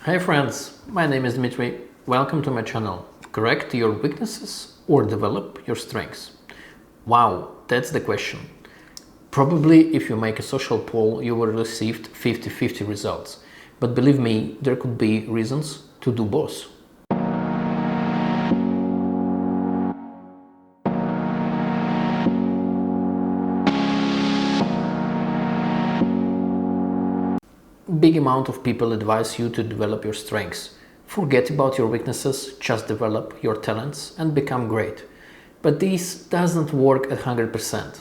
Hey friends, my name is Dmitry. Welcome to my channel. Correct your weaknesses or develop your strengths? Wow, that's the question. Probably if you make a social poll, you will receive 50-50 results. But believe me, there could be reasons to do both. Big amount of people advise you to develop your strengths. Forget about your weaknesses, just develop your talents and become great. But this doesn't work at 100%.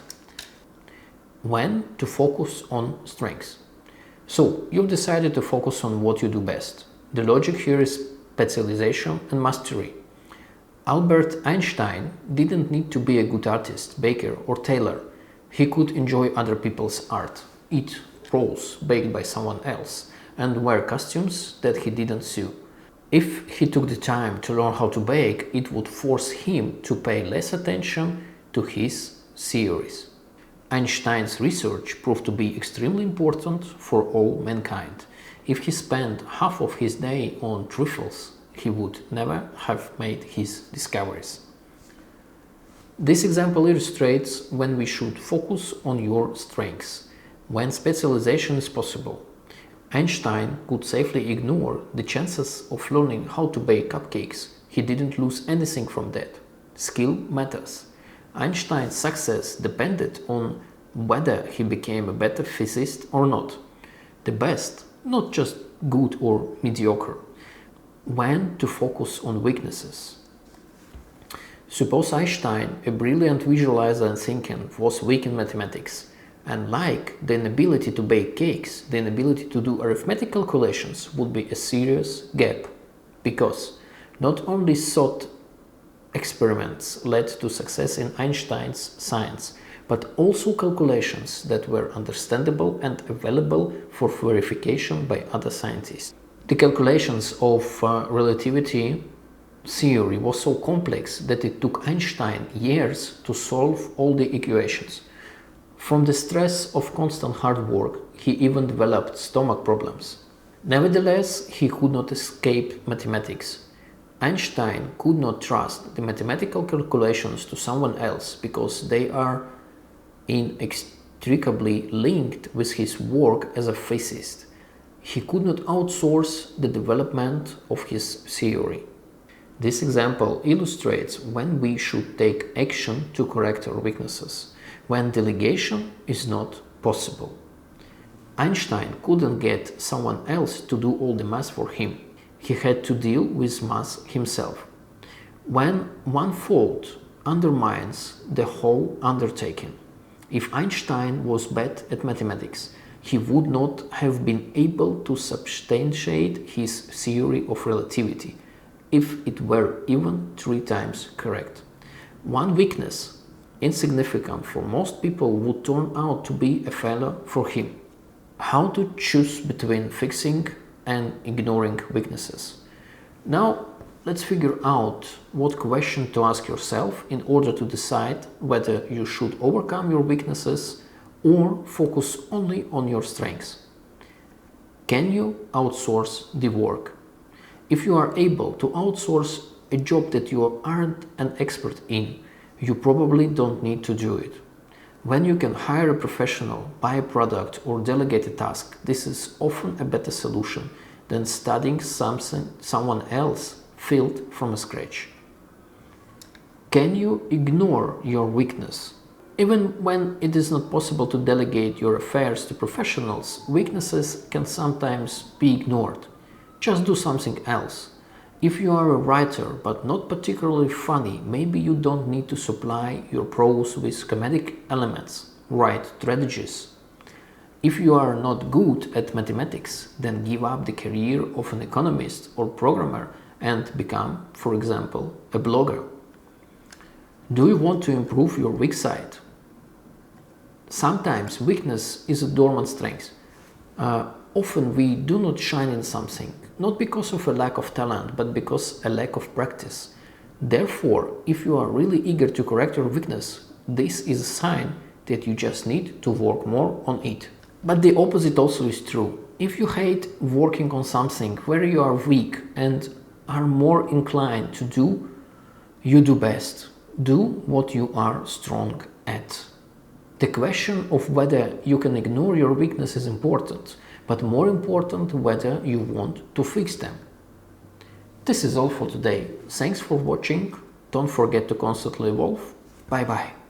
When to focus on strengths? So, you've decided to focus on what you do best. The logic here is specialization and mastery. Albert Einstein didn't need to be a good artist, baker or tailor. He could enjoy other people's art, eat rolls baked by someone else, and wear costumes that he didn't sew. If he took the time to learn how to bake, it would force him to pay less attention to his theories. Einstein's research proved to be extremely important for all mankind. If he spent half of his day on truffles, he would never have made his discoveries. This example illustrates when we should focus on your strengths, when specialization is possible. Einstein could safely ignore the chances of learning how to bake cupcakes. He didn't lose anything from that. Skill matters. Einstein's success depended on whether he became a better physicist or not. The best, not just good or mediocre. When to focus on weaknesses? Suppose Einstein, a brilliant visualizer and thinker, was weak in mathematics. And like the inability to bake cakes, the inability to do arithmetic calculations would be a serious gap, because not only thought experiments led to success in Einstein's science, but also calculations that were understandable and available for verification by other scientists. The calculations of relativity theory was so complex that it took Einstein years to solve all the equations. From the stress of constant hard work, he even developed stomach problems. Nevertheless, he could not escape mathematics. Einstein could not trust the mathematical calculations to someone else because they are inextricably linked with his work as a physicist. He could not outsource the development of his theory. This example illustrates when we should take action to correct our weaknesses, when delegation is not possible. Einstein couldn't get someone else to do all the math for him. He had to deal with math himself. When one fault undermines the whole undertaking. If Einstein was bad at mathematics, he would not have been able to substantiate his theory of relativity, if it were even 3 times correct. One weakness, insignificant for most people, would turn out to be a failure for him. How to choose between fixing and ignoring weaknesses? Now let's figure out what question to ask yourself in order to decide whether you should overcome your weaknesses or focus only on your strengths. Can you outsource the work? If you are able to outsource a job that you aren't an expert in, you probably don't need to do it. When you can hire a professional, buy a product or delegate a task, this is often a better solution than studying someone else's field from scratch. Can you ignore your weakness? Even when it is not possible to delegate your affairs to professionals, weaknesses can sometimes be ignored. Just do something else. If you are a writer but not particularly funny, maybe you don't need to supply your prose with comedic elements. Write strategies. If you are not good at mathematics, then give up the career of an economist or programmer and become, for example, a blogger. Do you want to improve your weak side? Sometimes weakness is a dormant strength. Often we do not shine in something, not because of a lack of talent, but because a lack of practice. Therefore, if you are really eager to correct your weakness, this is a sign that you just need to work more on it. But the opposite also is true. if you hate working on something where you are weak and are more inclined to do, you do best. Do what you are strong at. The question of whether you can ignore your weakness is important, but more important whether you want to fix them. This is all for today. Thanks for watching. Don't forget to constantly evolve. Bye bye.